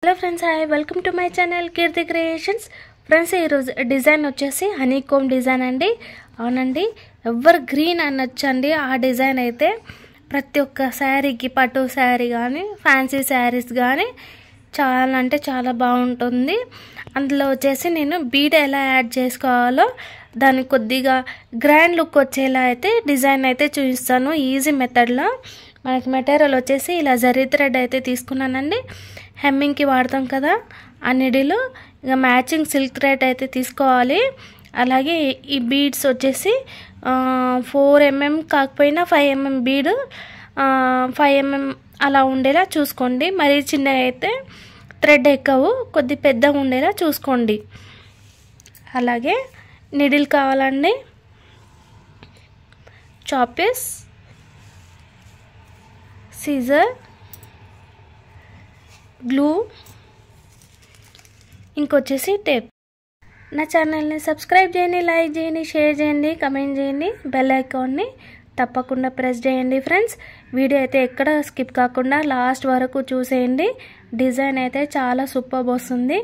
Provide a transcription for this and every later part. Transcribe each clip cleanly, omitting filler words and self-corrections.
Hello friends, hi, welcome to my channel Keerthi creations. Friends, ఈరోజు design వచ్చేసి honey comb design అండి. అవునండి, ever green అనొచ్చండి. ఆ డిజైన్ అయితే ప్రతి ఒక్క శారీకి, పట్టు శారీ కానీ ఫ్యాన్సీ శారీస్ కానీ చాలా అంటే చాలా బాగుంటుంది. అందులో వచ్చేసి నేను బీడ్ ఎలా యాడ్ చేసుకోవాలో దానికి కొద్దిగా గ్రాండ్ లుక్ వచ్చేలా అయితే డిజైన్ అయితే చూపిస్తాను ఈజీ మెథడ్లో. మనకి మెటీరియల్ వచ్చేసి ఇలా జరీ థ్రెడ్ అయితే తీసుకున్నానండి. హెమ్మింగ్కి వాడతాం కదా ఆ నిడిలు. ఇక మ్యాచింగ్ సిల్క్ థ్రెడ్ అయితే తీసుకోవాలి. అలాగే ఈ బీడ్స్ వచ్చేసి 4 mm కాకపోయినా 5 mm బీడ్, 5 mm అలా ఉండేలా చూసుకోండి. మరీ చిన్నగా అయితే థ్రెడ్ ఎక్కవు, కొద్ది పెద్దగా ఉండేలా చూసుకోండి. అలాగే నిడిల్ కావాలండి, చాపీస్, సీజర్, గ్లూ, ఇంకొచ్చేసి టేప్. నా ఛానల్ని సబ్స్క్రైబ్ చేయండి, లైక్ చేయండి, షేర్ చేయండి, కమెంట్ చేయండి, బెల్ ఐకాన్ని తప్పకుండా ప్రెస్ చేయండి. ఫ్రెండ్స్, వీడియో అయితే ఎక్కడ స్కిప్ కాకుండా లాస్ట్ వరకు చూసేయండి. డిజైన్ అయితే చాలా సూపర్బ్ వస్తుంది.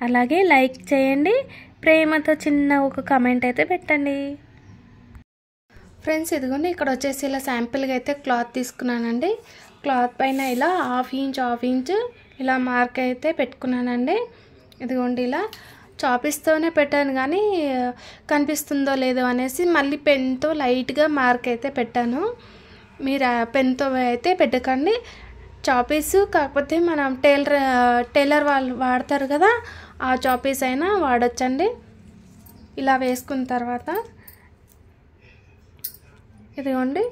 అలాగే లైక్ చేయండి, ప్రేమతో చిన్న ఒక కమెంట్ అయితే పెట్టండి. ఫ్రెండ్స్, ఇదిగోండి, ఇక్కడ వచ్చేసి ఇలా శాంపిల్గా అయితే క్లాత్ తీసుకున్నానండి. క్లాత్ పైన ఇలా హాఫ్ ఇంచ్ ఇలా మార్క్ అయితే పెట్టుకున్నానండి. ఇదిగోండి, ఇలా చాపిస్తోనే పెట్టాను కానీ కనిపిస్తుందో లేదో అనేసి మళ్ళీ పెన్తో లైట్గా మార్క్ అయితే పెట్టాను. మీరు పెన్తో అయితే పెట్టకండి. చాపీస్ కాకపోతే మనం టైలర్ వాళ్ళు వాడతారు కదా, ఆ చాపీస్ అయినా వాడచ్చండి. ఇలా వేసుకున్న తర్వాత ఇదిగోండి,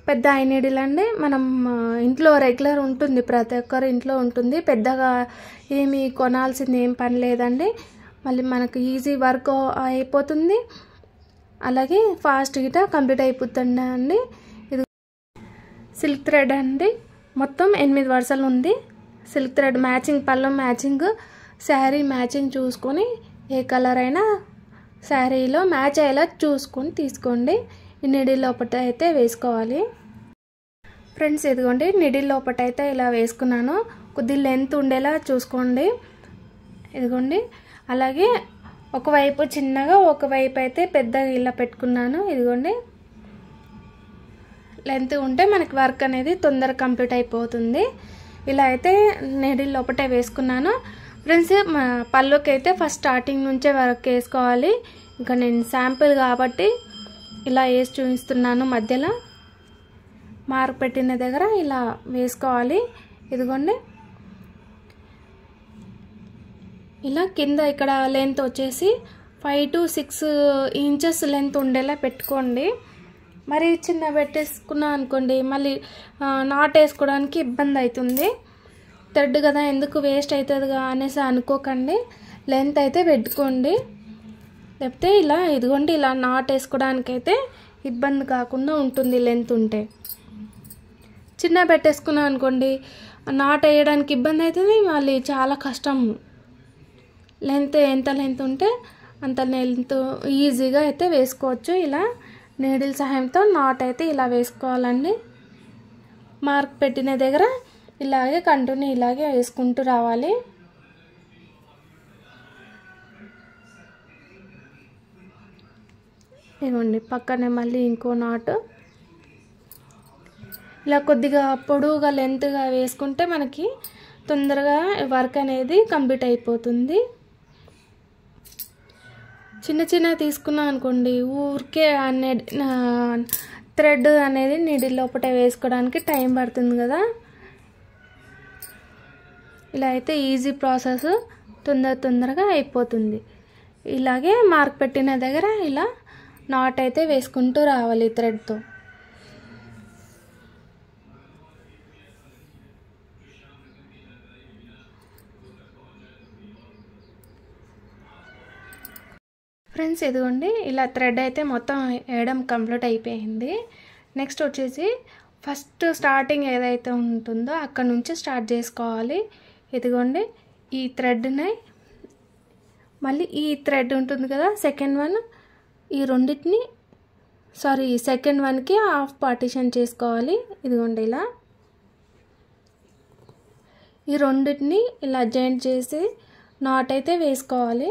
పెద్ద ఐ నీడిల్ అండి. మనం ఇంట్లో రెగ్యులర్ ఉంటుంది, ప్రతి ఒక్కరు ఇంట్లో ఉంటుంది. పెద్దగా ఏమి కొనాల్సింది ఏం పని లేదండి. మళ్ళీ మనకు ఈజీ వర్క్ అయిపోతుంది. అలాగే ఫాస్ట్ గిట కంప్లీట్ అయిపోతుంది అండి. ఇది సిల్క్ థ్రెడ్ అండి. మొత్తం 8 వరుసలు ఉంది. సిల్క్ థ్రెడ్ మ్యాచింగ్, పళ్ళు మ్యాచింగ్, శారీ మ్యాచింగ్ చూసుకొని ఏ కలర్ అయినా శారీలో మ్యాచ్ అయ్యేలా చూసుకొని తీసుకోండి. ఈ నిడిల్ లోపట అయితే వేసుకోవాలి. ఫ్రెండ్స్, ఇదిగోండి, నిడిల్ లోపట అయితే ఇలా వేసుకున్నాను. కొద్దిగా లెంత్ ఉండేలా చూసుకోండి. ఇదిగోండి, అలాగే ఒకవైపు చిన్నగా, ఒకవైపు అయితే పెద్దగా ఇలా పెట్టుకున్నాను. ఇదిగోండి, లెంత్ ఉంటే మనకి వర్క్ అనేది తొందరగా కంప్లీట్ అయిపోతుంది. ఇలా అయితే నిడిల్ లోపటే వేసుకున్నాను. ఫ్రెండ్స్, పళ్ళుకి అయితే ఫస్ట్ స్టార్టింగ్ నుంచే వర్క్ వేసుకోవాలి. ఇంకా నేను శాంపిల్ కాబట్టి ఇలా వేసి చూపిస్తున్నాను. మధ్యలో మార్క్ పెట్టిన దగ్గర ఇలా వేసుకోవాలి. ఇదిగోండి, ఇలా కింద ఇక్కడ లెంత్ వచ్చేసి 5 to 6 ఇంచెస్ లెంత్ ఉండేలా పెట్టుకోండి. మరి చిన్న పెట్టేసుకున్నా అనుకోండి, మళ్ళీ నాట్ వేసుకోవడానికి ఇబ్బంది అవుతుంది. థ్రెడ్ కదా, ఎందుకు వేస్ట్ అవుతుందిగా అనేసి అనుకోకండి. లెంత్ అయితే పెట్టుకోండి. లేకపోతే ఇలా ఇదిగోండి, ఇలా నాట్ వేసుకోవడానికైతే ఇబ్బంది కాకుండా ఉంటుంది లెంత్ ఉంటే. చిన్న పెట్టేసుకున్నాం అనుకోండి, నాట్ వేయడానికి ఇబ్బంది అవుతుంది, మళ్ళీ చాలా కష్టం. ఎంత లెంత్ ఉంటే అంత లెంత్ ఈజీగా అయితే వేసుకోవచ్చు. ఇలా నీడిల్ సహాయంతో నాట్ అయితే ఇలా వేసుకోవాలండి. మార్క్ పెట్టిన దగ్గర ఇలాగే కంటిన్యూ ఇలాగే వేసుకుంటూ రావాలి. ఇదిగోండి, పక్కనే మళ్ళీ ఇంకో నాటు ఇలా కొద్దిగా పొడవుగా లెంత్గా వేసుకుంటే మనకి తొందరగా వర్క్ అనేది కంప్లీట్ అయిపోతుంది. చిన్న తీసుకున్నాం అనుకోండి, ఊరికే థ్రెడ్ అనేది నీడిల్ లోపల వేసుకోవడానికి టైం పడుతుంది కదా. ఇలా అయితే ఈజీ ప్రాసెస్, తొందరగా అయిపోతుంది. ఇలాగే మార్క్ పెట్టిన దగ్గర ఇలా నాట్ అయితే వేసుకుంటూ రావాలి థ్రెడ్తో. ఫ్రెండ్స్, ఇదిగోండి, ఇలా థ్రెడ్ అయితే మొత్తం వేయడం కంప్లీట్ అయిపోయింది. నెక్స్ట్ వచ్చేసి ఫస్ట్ స్టార్టింగ్ ఏదైతే ఉంటుందో అక్కడ నుంచి స్టార్ట్ చేసుకోవాలి. ఇదిగోండి, ఈ థ్రెడ్ని మళ్ళీ ఈ థ్రెడ్ ఉంటుంది కదా, సెకండ్ వన్, ఈ రెండింటిని సెకండ్ వన్కి హాఫ్ పార్టిషన్ చేసుకోవాలి. ఇదిగోండి, ఇలా ఈ రెండింటిని ఇలా జాయింట్ చేసి నాట్ అయితే వేసుకోవాలి.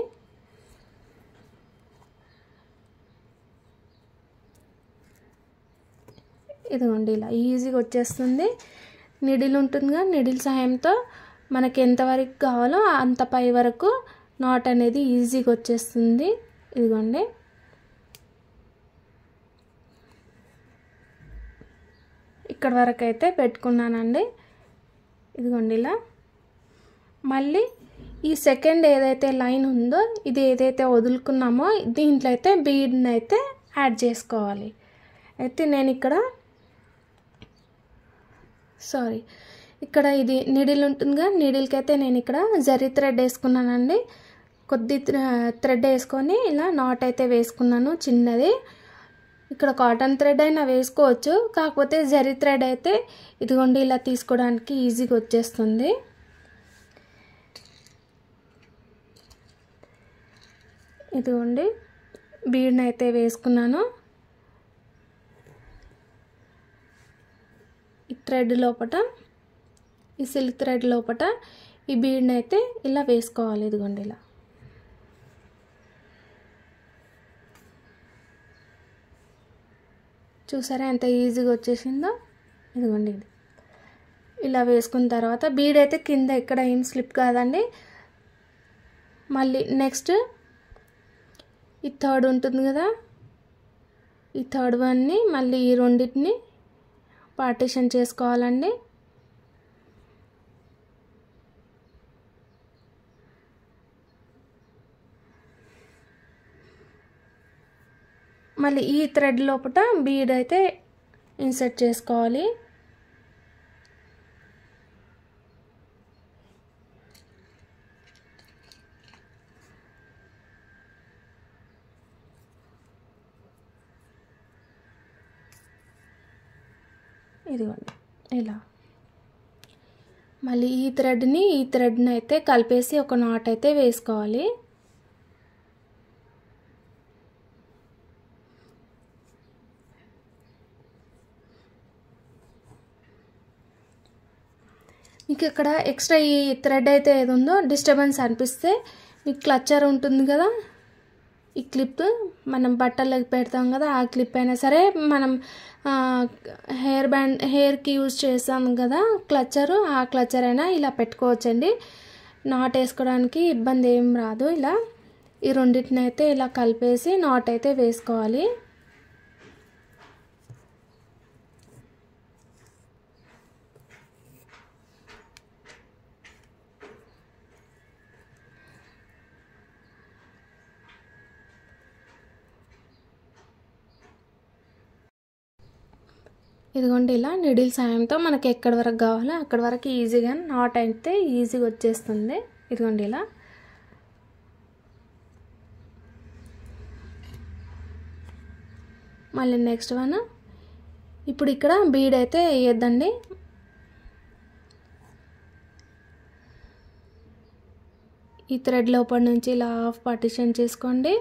ఇదిగోండి ఇలా ఈజీగా వచ్చేస్తుంది. నిడిల్ ఉంటుందిగా, నిడిల్ సహాయంతో మనకి ఎంతవరకు కావాలో అంత పై వరకు నాట్ అనేది ఈజీగా వచ్చేస్తుంది. ఇదిగోండి ఇక్కడ వరకు అయితే పెట్టుకున్నానండి. ఇదిగోండి ఇలా మళ్ళీ ఈ సెకండ్ ఏదైతే లైన్ ఉందో ఇది ఏదైతే వదులుకున్నామో దీంట్లో అయితే బీడ్ని అయితే యాడ్ చేసుకోవాలి. అయితే నేను ఇక్కడ ఇది నీడిల్ ఉంటుందిగా, నీడిల్కి అయితే నేను ఇక్కడ జరీ థ్రెడ్ వేసుకున్నానండి. కొద్ది థ్రెడ్ వేసుకొని ఇలా నాట్ అయితే వేసుకున్నాను చిన్నది. ఇక్కడ కాటన్ థ్రెడ్ అయినా వేసుకోవచ్చు, కాకపోతే జరీ థ్రెడ్ అయితే ఇదిగోండి ఇలా తీసుకోవడానికి ఈజీగా వచ్చేస్తుంది. ఇదిగోండి బీడ్ని అయితే వేసుకున్నాను. ఈ థ్రెడ్ లోపట, ఈ సిల్క్ థ్రెడ్ లోపట ఈ బీడ్ని అయితే ఇలా వేసుకోవాలి. ఇదిగోండి ఇలా చూసారా ఎంత ఈజీగా వచ్చేసిందో. ఇదిగోండి ఇది ఇలా వేసుకున్న తర్వాత బీడ్ అయితే కింద ఎక్కడ ఏం స్లిప్ కాదండి. మళ్ళీ నెక్స్ట్ ఈ థర్డ్ ఉంటుంది కదా, ఈ థర్డ్ వన్ని మళ్ళీ ఈ రెండింటిని పార్టీషన్ చేసుకోవాలండి. మళ్ళీ ఈ థ్రెడ్ లోపల బీడ్ అయితే ఇన్సర్ట్ చేసుకోవాలి. ఇదిగోండి ఇలా మళ్ళీ ఈ థ్రెడ్ని అయితే కలిపేసి ఒక నాట్ అయితే వేసుకోవాలి. మీకు ఇక్కడ ఎక్స్ట్రా ఈ థ్రెడ్ అయితే ఏది ఉందో డిస్టర్బెన్స్ అనిపిస్తే మీకు క్లచ్చర్ ఉంటుంది కదా, ఈ క్లిప్ మనం బట్టలకు పెడతాం కదా, ఆ క్లిప్ అయినా సరే మనం హెయిర్కి యూజ్ చేస్తాం కదా క్లచ్చరు, ఆ క్లచ్చర్ అయినా ఇలా పెట్టుకోవచ్చండి. నాట్ వేసుకోవడానికి ఇబ్బంది ఏం రాదు. ఇలా ఈ రెండింటిని అయితే ఇలా కలిపేసి నాట్ అయితే వేసుకోవాలి. ఇదిగోండి ఇలా నిడిల్ సాయంతో మనకి ఎక్కడి వరకు కావాలో అక్కడి వరకు ఈజీగా నాట్ అయితే ఈజీగా వచ్చేస్తుంది. ఇదిగోండి ఇలా మళ్ళీ నెక్స్ట్ వన్. ఇప్పుడు ఇక్కడ బీడ్ అయితే వేయద్దండి. ఈ థ్రెడ్ లోపల నుంచి ఇలా హాఫ్ పార్టిషన్ చేసుకోండి.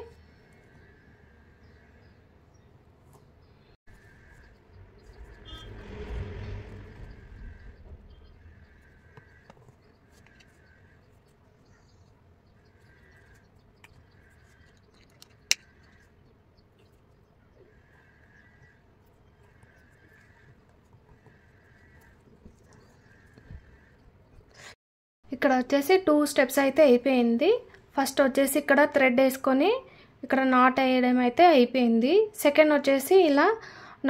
ఇక్కడ వచ్చేసి 2 స్టెప్స్ అయితే అయిపోయింది. ఫస్ట్ వచ్చేసి ఇక్కడ థ్రెడ్ వేసుకొని ఇక్కడ నాట్ వేయడం అయితే అయిపోయింది. సెకండ్ వచ్చేసి ఇలా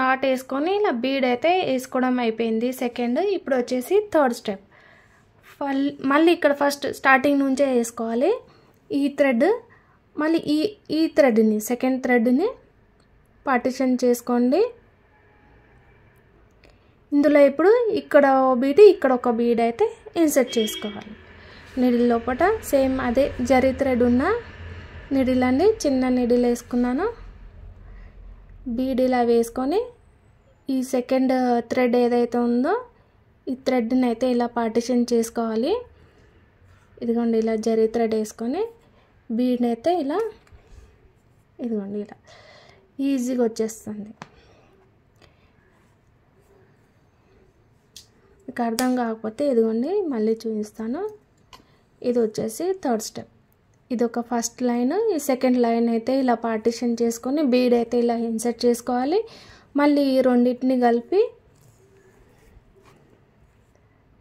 నాట్ వేసుకొని ఇలా బీడ్ అయితే వేసుకోవడం అయిపోయింది సెకండ్. ఇప్పుడు వచ్చేసి థర్డ్ స్టెప్. మళ్ళీ ఇక్కడ ఫస్ట్ స్టార్టింగ్ నుంచే వేసుకోవాలి ఈ థ్రెడ్. మళ్ళీ ఈ థ్రెడ్ని సెకండ్ థ్రెడ్ని పార్టిషన్ చేసుకోండి. ఇందులో ఇప్పుడు ఇక్కడ బీడ్ ఇక్కడ ఒక బీడ్ అయితే ఇన్సర్ట్ చేసుకోవాలి. నిడిల్ లోపల సేమ్ అదే జరీ థ్రెడ్ ఉన్న నిడిల్ అండి, చిన్న నిడిల్ వేసుకున్నాను. బీడ్ ఇలా వేసుకొని ఈ సెకండ్ థ్రెడ్ ఏదైతే ఉందో ఈ థ్రెడ్ని అయితే ఇలా పార్టిషన్ చేసుకోవాలి. ఇదిగోండి ఇలా జరీ థ్రెడ్ వేసుకొని బీడ్ని అయితే ఇలా ఇదిగోండి ఇలా ఈజీగా వచ్చేస్తుంది. మీకు అర్థం కాకపోతే ఇదిగోండి మళ్ళీ చూపిస్తాను. ఇది వచ్చేసి థర్డ్ స్టెప్. ఇది ఒక ఫస్ట్ లైన్. ఈ సెకండ్ లైన్ అయితే ఇలా పార్టిషన్ చేసుకొని బీడ్ అయితే ఇలా ఇన్సర్ట్ చేసుకోవాలి. మళ్ళీ ఈ రెండింటిని కలిపి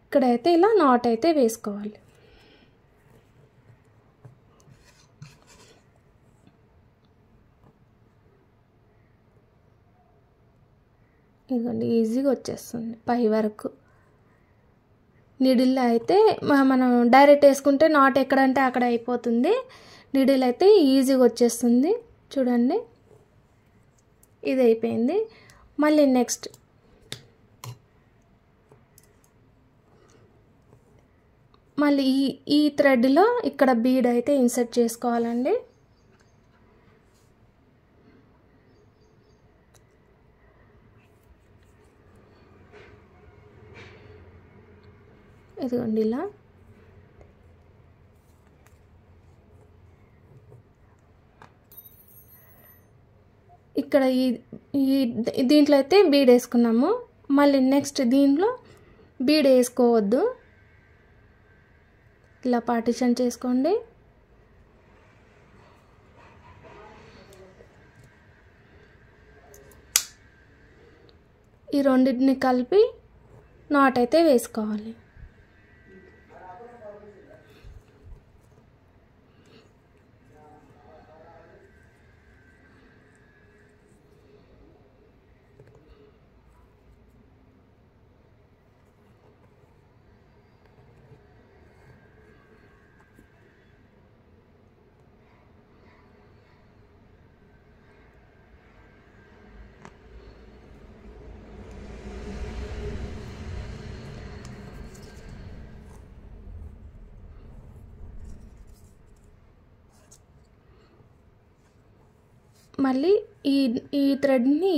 ఇక్కడైతే ఇలా నాట్ అయితే వేసుకోవాలి. ఇదిగోండి ఈజీగా వచ్చేస్తుంది పై వరకు. నీడిల్ అయితే మనం డైరెక్ట్ వేసుకుంటే నాట్ ఎక్కడంటే అక్కడ అయిపోతుంది. నీడిల్ అయితే ఈజీగా వచ్చేస్తుంది. చూడండి ఇది అయిపోయింది. మళ్ళీ నెక్స్ట్ మళ్ళీ ఈ థ్రెడ్లో ఇక్కడ బీడ్ అయితే ఇన్సర్ట్ చేసుకోవాలండి. ఇదిగోండి ఇలా ఇక్కడ దీంట్లో అయితే బీడ్ వేసుకున్నాము. మళ్ళీ నెక్స్ట్ దీంట్లో బీడ్ వేసుకోవద్దు. ఇలా పార్టిషన్ చేసుకోండి. ఈ రెండింటిని కలిపి నాట్ అయితే వేసుకోవాలి. మళ్ళీ ఈ థ్రెడ్ని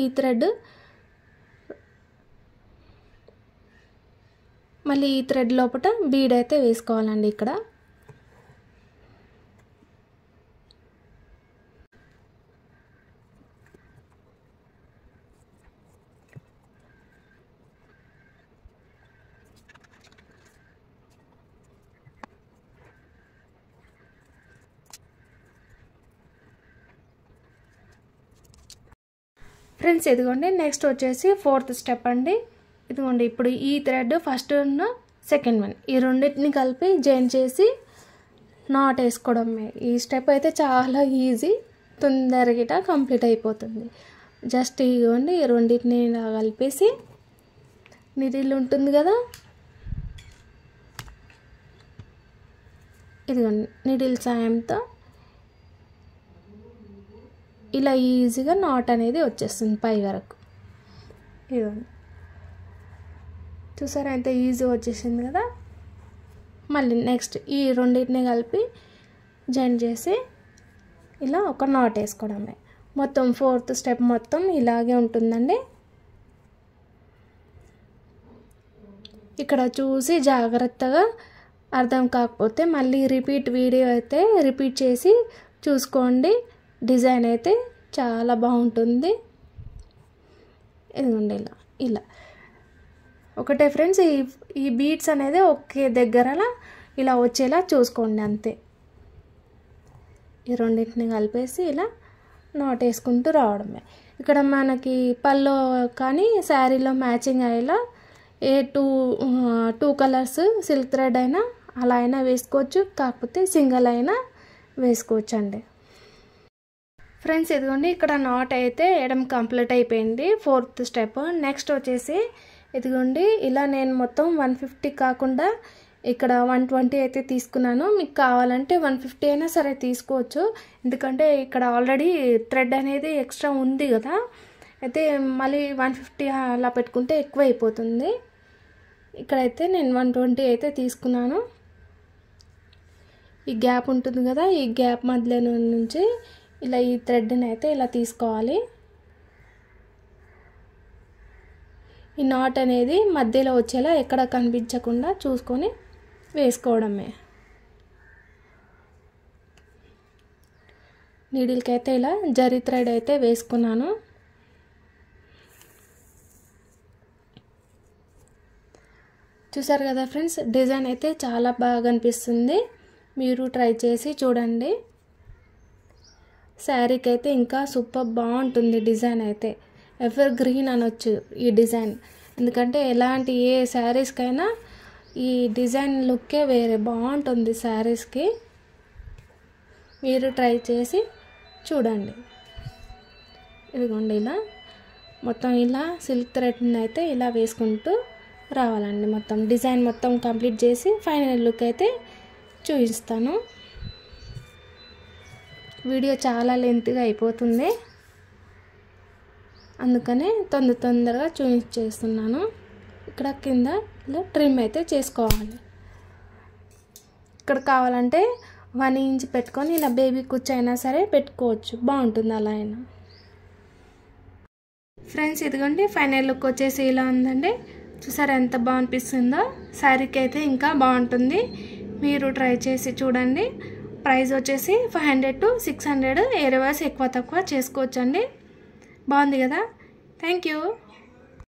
మళ్ళీ ఈ థ్రెడ్ లోపల బీడ్ అయితే వేసుకోవాలండి. ఇక్కడ ఫ్రెండ్స్ ఇదిగోండి నెక్స్ట్ వచ్చేసి ఫోర్త్ స్టెప్ అండి. ఇదిగోండి ఇప్పుడు ఈ థ్రెడ్ ఫస్ట్ సెకండ్ వన్ ఈ రెండింటిని కలిపి జాయిన్ చేసి నాట్ వేసుకోవడమే. ఈ స్టెప్ అయితే చాలా ఈజీ, తొందరగా కంప్లీట్ అయిపోతుంది. జస్ట్ ఇదిగోండి ఈ రెండింటిని ఇలా కలిపేసి నీడిల్ ఉంటుంది కదా, ఇదిగోండి నీడిల్ సాయంతో ఇలా ఈజీగా నాట్ అనేది వచ్చేస్తుంది పై వరకు. ఇదిగోండి చూసారా ఎంత ఈజీగా వచ్చేసింది కదా. మళ్ళీ నెక్స్ట్ ఈ రెండింటిని కలిపి జాయిన్ చేసి ఇలా ఒక నాట్ వేసుకోవడమే. మొత్తం ఫోర్త్ స్టెప్ మొత్తం ఇలాగే ఉంటుందండి. ఇక్కడ చూసి జాగ్రత్తగా అర్థం కాకపోతే మళ్ళీ వీడియో అయితే రిపీట్ చేసి చూసుకోండి. డిజైన్ అయితే చాలా బాగుంటుంది. ఇదిగోండి ఇలా ఒకటే ఫ్రెండ్స్, ఈ బీడ్స్ అనేది ఒకే దగ్గర ఇలా వచ్చేలా చూసుకోండి అంతే. ఈ రెండింటిని కలిపేసి ఇలా నాట్ వేసుకుంటూ రావడమే. ఇక్కడ మనకి పల్లో కానీ శారీలో మ్యాచింగ్ అయ్యేలా టూ కలర్స్ సిల్క్ థ్రెడ్ అయినా అలా అయినా వేసుకోవచ్చు, కాకపోతే సింగిల్ అయినా వేసుకోవచ్చు అండి. ఫ్రెండ్స్ ఇదిగోండి ఇక్కడ నాట్ అయితే వేయడం కంప్లీట్ అయిపోయింది ఫోర్త్ స్టెప్. నెక్స్ట్ వచ్చేసి ఇదిగోండి ఇలా నేను మొత్తం 150 కాకుండా ఇక్కడ 120 అయితే తీసుకున్నాను. మీకు కావాలంటే 150 అయినా సరే తీసుకోవచ్చు, ఎందుకంటే ఇక్కడ ఆల్రెడీ థ్రెడ్ అనేది ఎక్స్ట్రా ఉంది కదా. అయితే మళ్ళీ 150 అలా పెట్టుకుంటే ఎక్కువ అయిపోతుంది. ఇక్కడైతే నేను 120 అయితే తీసుకున్నాను. ఈ గ్యాప్ ఉంటుంది కదా, ఈ గ్యాప్ మధ్యలో నుంచి ఇలా ఈ థ్రెడ్ని అయితే ఇలా తీసుకోవాలి. ఈ నాట్ అనేది మధ్యలో వచ్చేలా ఎక్కడ కనిపించకుండా చూసుకొని వేసుకోవడమే. నీడిల్కి అయితే ఇలా జరీ థ్రెడ్ అయితే వేసుకున్నాను. చూసారు కదా ఫ్రెండ్స్, డిజైన్ అయితే చాలా బాగా అనిపిస్తుంది. మీరు ట్రై చేసి చూడండి. శారీకి అయితే ఇంకా సూపర్ బాగుంటుంది డిజైన్ అయితే. ఎవర్ గ్రీన్ అనొచ్చు ఈ డిజైన్. ఎందుకంటే ఎలాంటి ఏ శారీస్కైనా ఈ డిజైన్ లుక్కే వేరే బాగుంటుంది శారీస్కి. మీరు ట్రై చేసి చూడండి. ఇదిగోండి ఇలా మొత్తం ఇలా సిల్క్ థ్రెడ్ని అయితే ఇలా వేసుకుంటూ రావాలండి. మొత్తం డిజైన్ మొత్తం కంప్లీట్ చేసి ఫైనల్ లుక్ అయితే చూపిస్తాను. వీడియో చాలా లెంత్గా అయిపోతుంది, అందుకనే తొందరగా చూపించేస్తున్నాను. ఇక్కడ కింద ఇలా ట్రిమ్ అయితే చేసుకోవాలి. ఇక్కడ కావాలంటే 1 ఇంచ్ పెట్టుకొని ఇలా బేబీ కుచ్చు అయినా సరే పెట్టుకోవచ్చు, బాగుంటుంది అలా అయినా. ఫ్రెండ్స్ ఇదిగోండి ఫైనల్ లుక్ వచ్చేసి ఇలా ఉందండి. చూసారా ఎంత బాగా అనిపిస్తుందో. శారీకి అయితే ఇంకా బాగుంటుంది, మీరు ట్రై చేసి చూడండి. ప్రైస్ వచ్చేసి 500 to 600, ఏ రివర్స్ ఎక్కువ తక్కువ చేసుకోవచ్చండి. బాగుంది కదా. Thank you.